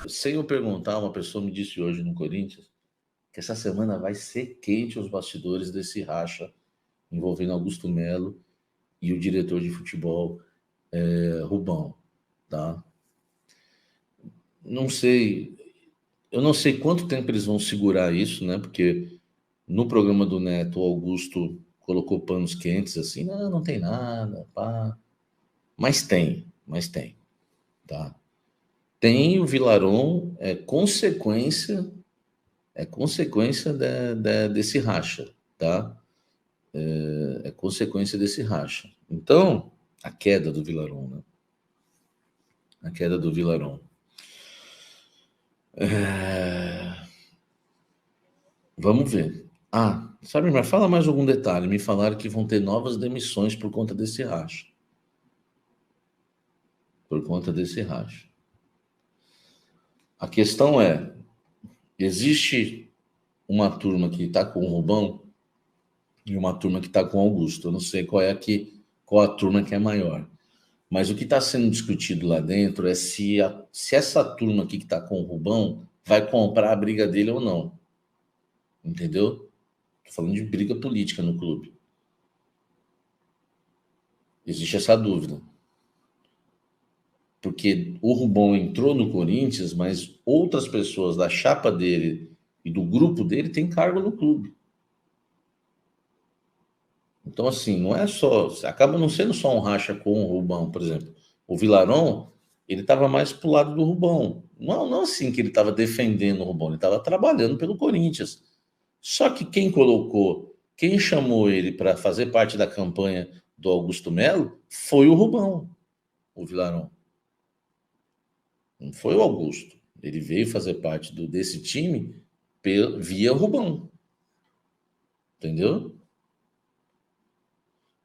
Sem eu perguntar, uma pessoa me disse hoje no Corinthians que essa semana vai ser quente os bastidores desse racha envolvendo Augusto Melo e o diretor de futebol, Rubão, tá? Não sei, eu não sei quanto tempo eles vão segurar isso, né? Porque no programa do Neto, o Augusto colocou panos quentes assim, não, não tem nada, pá. Mas tem, tá? Tem o Vilaron, é consequência desse racha, tá? É consequência desse racha. Então, a queda do Vilaron, né? A queda do Vilaron. Vamos ver. Ah, sabe, mas fala mais algum detalhe. Me falaram que vão ter novas demissões por conta desse racha. Por conta desse racha. A questão é, existe uma turma que está com o Rubão e uma turma que está com o Augusto. Eu não sei qual a turma que é maior. Mas o que está sendo discutido lá dentro é se essa turma aqui que está com o Rubão vai comprar a briga dele ou não. Entendeu? Estou falando de briga política no clube. Existe essa dúvida. Porque o Rubão entrou no Corinthians, mas outras pessoas da chapa dele e do grupo dele têm cargo no clube. Então, assim, não é só. Acaba não sendo só um racha com o Rubão, por exemplo. O Vilaron, ele estava mais pro lado do Rubão. Não assim que ele estava defendendo o Rubão, ele estava trabalhando pelo Corinthians. Só que quem chamou ele para fazer parte da campanha do Augusto Melo foi o Rubão, o Vilaron. Não foi o Augusto. Ele veio fazer parte desse time via Rubão. Entendeu?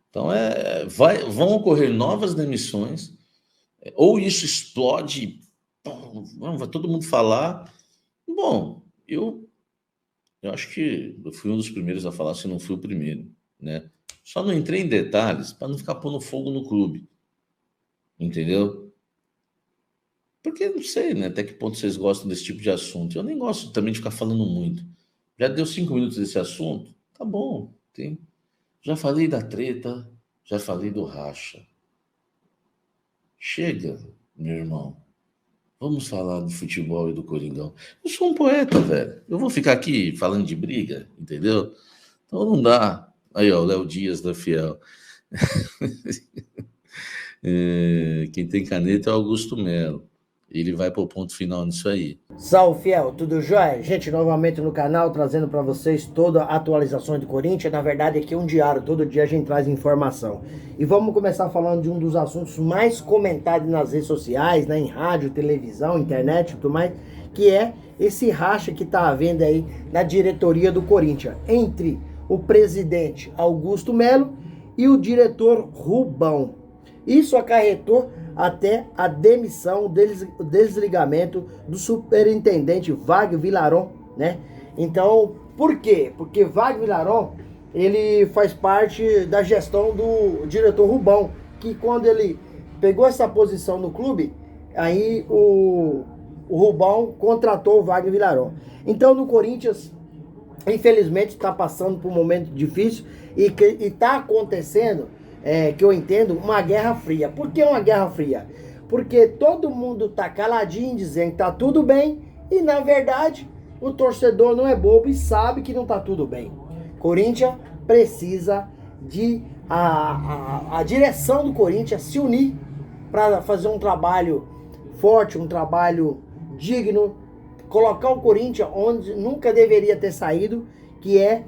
Então, vão ocorrer novas demissões, ou isso explode, vai todo mundo falar. Bom, eu acho que eu fui um dos primeiros a falar, se não fui o primeiro, né? Só não entrei em detalhes para não ficar pondo fogo no clube, entendeu? Porque não sei, né? Até que ponto vocês gostam desse tipo de assunto. Eu nem gosto também de ficar falando muito. Já deu 5 minutos desse assunto? Tá bom, tem. Já falei da treta, já falei do racha. Chega, meu irmão. Vamos falar do futebol e do Coringão. Eu sou um poeta, velho. Eu vou ficar aqui falando de briga, entendeu? Então não dá. Aí, ó, o Léo Dias da Fiel. Quem tem caneta é o Augusto Melo. Ele vai para o ponto final nisso aí. Salve, fiel, tudo jóia? Gente, novamente no canal, trazendo para vocês toda a atualização do Corinthians. Na verdade, aqui é um diário, todo dia a gente traz informação. E vamos começar falando de um dos assuntos mais comentados nas redes sociais, né, em rádio, televisão, internet e tudo mais, que é esse racha que está havendo aí na diretoria do Corinthians, entre o presidente Augusto Melo e o diretor Rubão. Isso acarretou até a demissão, o desligamento do superintendente Wagner Vilaron, né? Então, por quê? Porque Wagner Vilaron, ele faz parte da gestão do diretor Rubão, que quando ele pegou essa posição no clube, aí o Rubão contratou o Wagner Vilaron. Então, no Corinthians, infelizmente, está passando por um momento difícil e está acontecendo, que eu entendo, uma guerra fria. Por que uma guerra fria? Porque todo mundo tá caladinho, dizendo que tá tudo bem, e na verdade o torcedor não é bobo e sabe que não tá tudo bem. Corinthians precisa de a direção do Corinthians se unir para fazer um trabalho forte, um trabalho digno, colocar o Corinthians onde nunca deveria ter saído, que é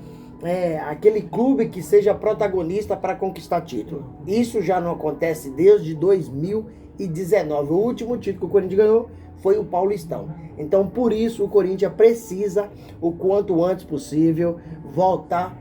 aquele clube que seja protagonista para conquistar título. Isso já não acontece desde 2019. O último título que o Corinthians ganhou foi o Paulistão. Então, por isso, o Corinthians precisa, o quanto antes possível, voltar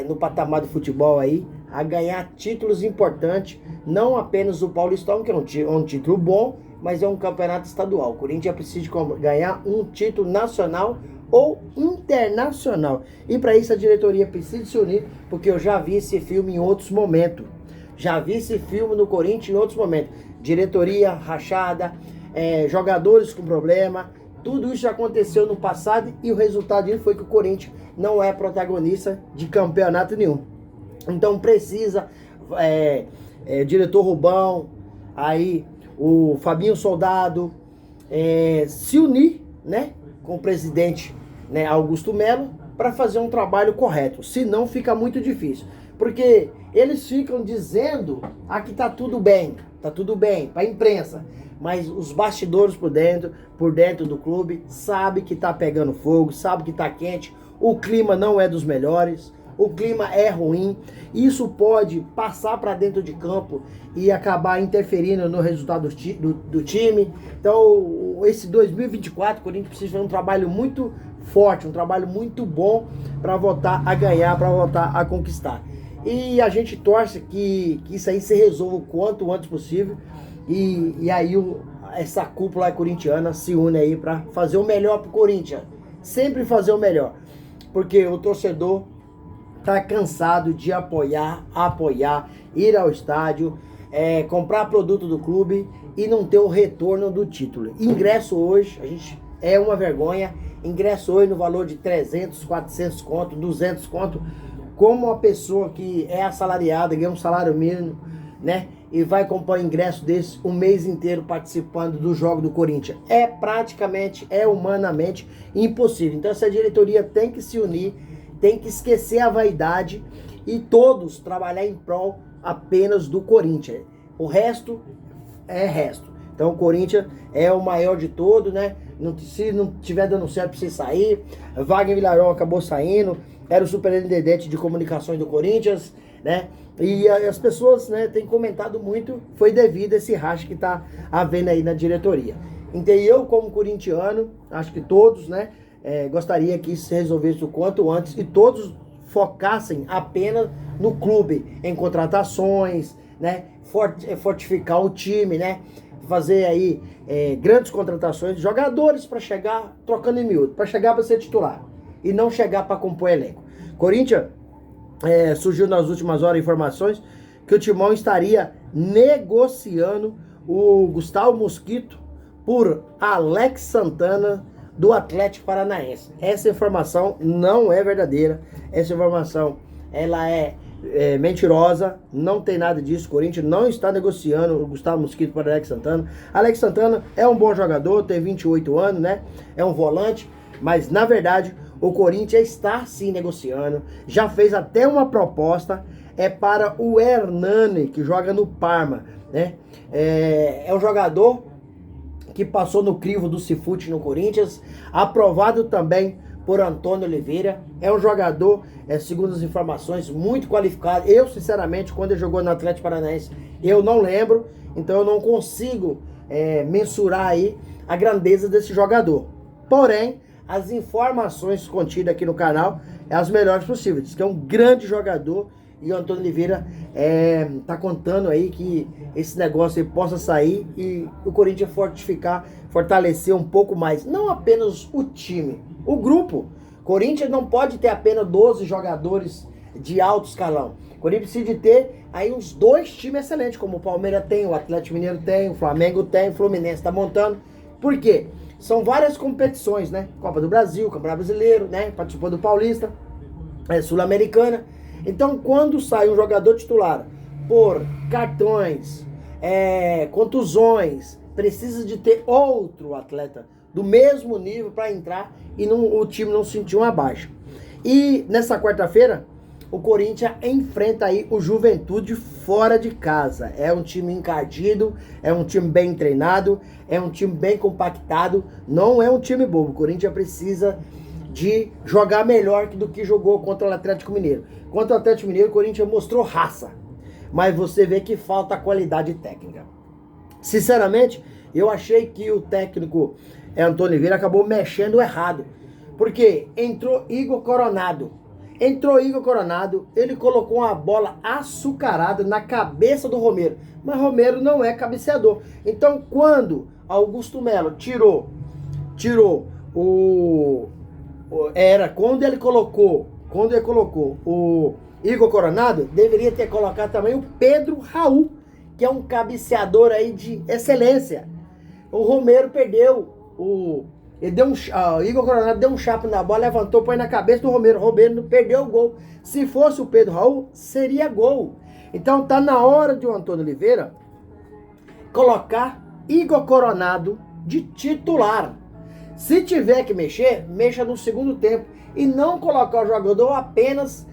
no patamar do futebol aí, a ganhar títulos importantes, não apenas o Paulistão, que é um título bom, mas é um campeonato estadual. O Corinthians precisa ganhar um título nacional ou internacional. E para isso a diretoria precisa se unir, porque eu já vi esse filme em outros momentos. Já vi esse filme no Corinthians em outros momentos. Diretoria rachada, jogadores com problema. Tudo isso já aconteceu no passado e o resultado disso foi que o Corinthians não é protagonista de campeonato nenhum. Então precisa, diretor Rubão, aí o Fabinho Soldado, se unir, né, com o presidente, né, Augusto Melo, para fazer um trabalho correto. Senão fica muito difícil. Porque eles ficam dizendo que tá tudo bem para a imprensa. Mas os bastidores por dentro do clube, sabe que tá pegando fogo, sabe que tá quente, o clima não é dos melhores, o clima é ruim, isso pode passar para dentro de campo e acabar interferindo no resultado do time. Então, esse 2024, o Corinthians precisa fazer um trabalho muito forte, um trabalho muito bom para voltar a ganhar, para voltar a conquistar. E a gente torce que isso aí se resolva o quanto antes possível. E aí essa cúpula corintiana se une aí para fazer o melhor pro Corinthians. Sempre fazer o melhor. Porque o torcedor tá cansado de apoiar, ir ao estádio, comprar produto do clube e não ter o retorno do título. Ingresso hoje, é uma vergonha. Ingresso hoje no valor de 300, 400 conto, 200 conto. Como uma pessoa que é assalariada, ganha um salário mínimo, né? E vai comprar um ingresso desse um mês inteiro participando do jogo do Corinthians. É humanamente impossível. Então essa diretoria tem que se unir, tem que esquecer a vaidade e todos trabalhar em prol apenas do Corinthians. O resto é resto. Então o Corinthians é o maior de todos, né? Se não tiver dando certo, precisa sair. Wagner Villarão acabou saindo, era o superintendente de comunicações do Corinthians, né? E as pessoas, né, têm comentado muito, foi devido a esse racha que tá havendo aí na diretoria. Então eu, como corintiano, acho que todos, né, gostaria que isso se resolvesse o quanto antes e todos focassem apenas no clube, em contratações, né, fortificar o time, né, fazer aí grandes contratações, jogadores para chegar trocando em miúdo, para chegar para ser titular e não chegar para compor elenco. Corinthians, surgiu nas últimas horas informações que o Timão estaria negociando o Gustavo Mosquito por Alex Santana do Atlético Paranaense. Essa informação não é verdadeira, essa informação ela é mentirosa, não tem nada disso. O Corinthians não está negociando o Gustavo Mosquito para Alex Santana. Alex Santana é um bom jogador, tem 28 anos, né? É um volante, mas na verdade o Corinthians está sim negociando, já fez até uma proposta, para o Hernani, que joga no Parma, né? É um jogador que passou no crivo do Cifute no Corinthians, aprovado também por Antônio Oliveira, é um jogador, segundo as informações, muito qualificado. Eu, sinceramente, quando ele jogou no Atlético Paranaense, eu não lembro, então eu não consigo mensurar aí a grandeza desse jogador. Porém, as informações contidas aqui no canal é as melhores possíveis. Diz que é um grande jogador e o Antônio Oliveira tá contando aí que esse negócio aí possa sair e o Corinthians fortalecer um pouco mais. Não apenas o time, o grupo. Corinthians não pode ter apenas 12 jogadores de alto escalão. O Corinthians precisa de ter aí uns 2 times excelentes, como o Palmeiras tem, o Atlético Mineiro tem, o Flamengo tem, o Fluminense está montando. Por quê? São várias competições, né? Copa do Brasil, Campeonato Brasileiro, né? Participou do Paulista, Sul-Americana. Então, quando sai um jogador titular por cartões, contusões, precisa de ter outro atleta do mesmo nível para entrar e o time não sentir uma baixa. E nessa quarta-feira, o Corinthians enfrenta aí o Juventude fora de casa. É um time encardido, é um time bem treinado, é um time bem compactado, não é um time bobo. O Corinthians precisa de jogar melhor do que jogou contra o Atlético Mineiro. Contra o Atlético Mineiro, o Corinthians mostrou raça, mas você vê que falta qualidade técnica. Sinceramente, eu achei que o técnico Antônio Oliveira acabou mexendo errado, porque entrou Igor Coronado, ele colocou uma bola açucarada na cabeça do Romero, mas Romero não é cabeceador. Então, quando Augusto Melo tirou quando ele colocou o Igor Coronado, deveria ter colocado também o Pedro Raul, que é um cabeceador aí de excelência. o Romero perdeu. Ele deu o Igor Coronado deu um chapo na bola, levantou, põe na cabeça do Romero. O Romero perdeu o gol. Se fosse o Pedro Raul, seria gol. Então tá na hora de o Antônio Oliveira colocar Igor Coronado de titular. Se tiver que mexer, mexa no segundo tempo. E não colocar o jogador apenas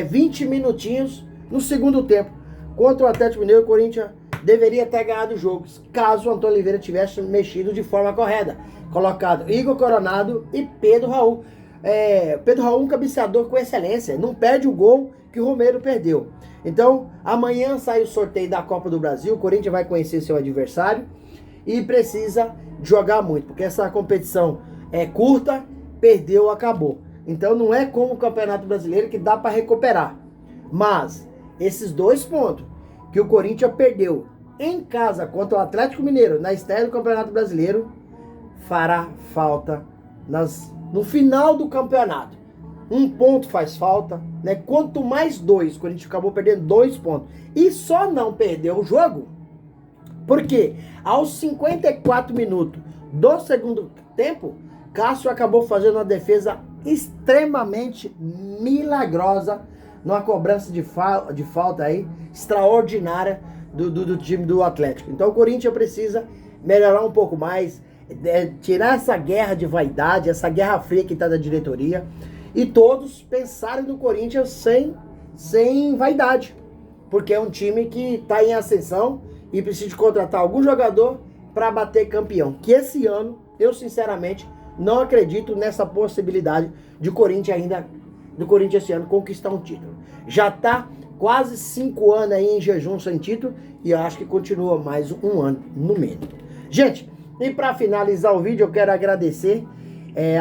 20 minutinhos no segundo tempo. Contra o Atlético Mineiro, o Corinthians deveria ter ganhado o jogo, caso o Antônio Oliveira tivesse mexido de forma correta. Colocado Igor Coronado e Pedro Raul. Pedro Raul um cabeceador com excelência. Não perde o gol que o Romero perdeu. Então, amanhã sai o sorteio da Copa do Brasil. O Corinthians vai conhecer seu adversário. E precisa jogar muito. Porque essa competição é curta, perdeu, acabou. Então não é como o Campeonato Brasileiro que dá para recuperar. Mas esses 2 pontos que o Corinthians perdeu em casa contra o Atlético Mineiro na estreia do Campeonato Brasileiro fará falta no final do campeonato. 1 ponto faz falta, né? Quanto mais 2, o Corinthians acabou perdendo 2 pontos. E só não perdeu o jogo porque aos 54 minutos do segundo tempo, Cássio acabou fazendo uma defesa extremamente milagrosa numa cobrança de falta aí, extraordinária do time do Atlético. Então o Corinthians precisa melhorar um pouco mais, tirar essa guerra de vaidade, essa guerra fria que está da diretoria, e todos pensarem no Corinthians sem vaidade, porque é um time que está em ascensão e precisa de contratar algum jogador para bater campeão. Que esse ano, eu sinceramente não acredito nessa possibilidade de Corinthians esse ano conquistar um título. Já está quase 5 anos aí em jejum sem título e eu acho que continua mais um ano no mínimo. Gente, e para finalizar o vídeo eu quero agradecer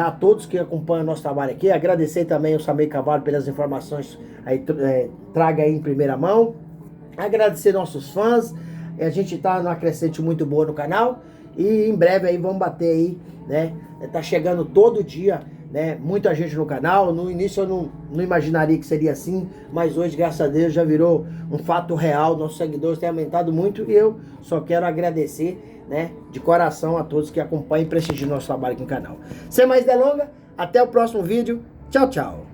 a todos que acompanham o nosso trabalho aqui. Agradecer também ao Samir Carvalho pelas informações aí, traga aí em primeira mão. Agradecer nossos fãs. A gente tá numa crescente muito boa no canal e em breve aí vamos bater aí, né? Tá chegando todo dia, né? Muita gente no canal. No início eu não imaginaria que seria assim, mas hoje, graças a Deus, já virou um fato real. Nossos seguidores têm aumentado muito e eu só quero agradecer, né, de coração a todos que acompanham e prestigiam nosso trabalho aqui no canal. Sem mais delongas, até o próximo vídeo. Tchau, tchau.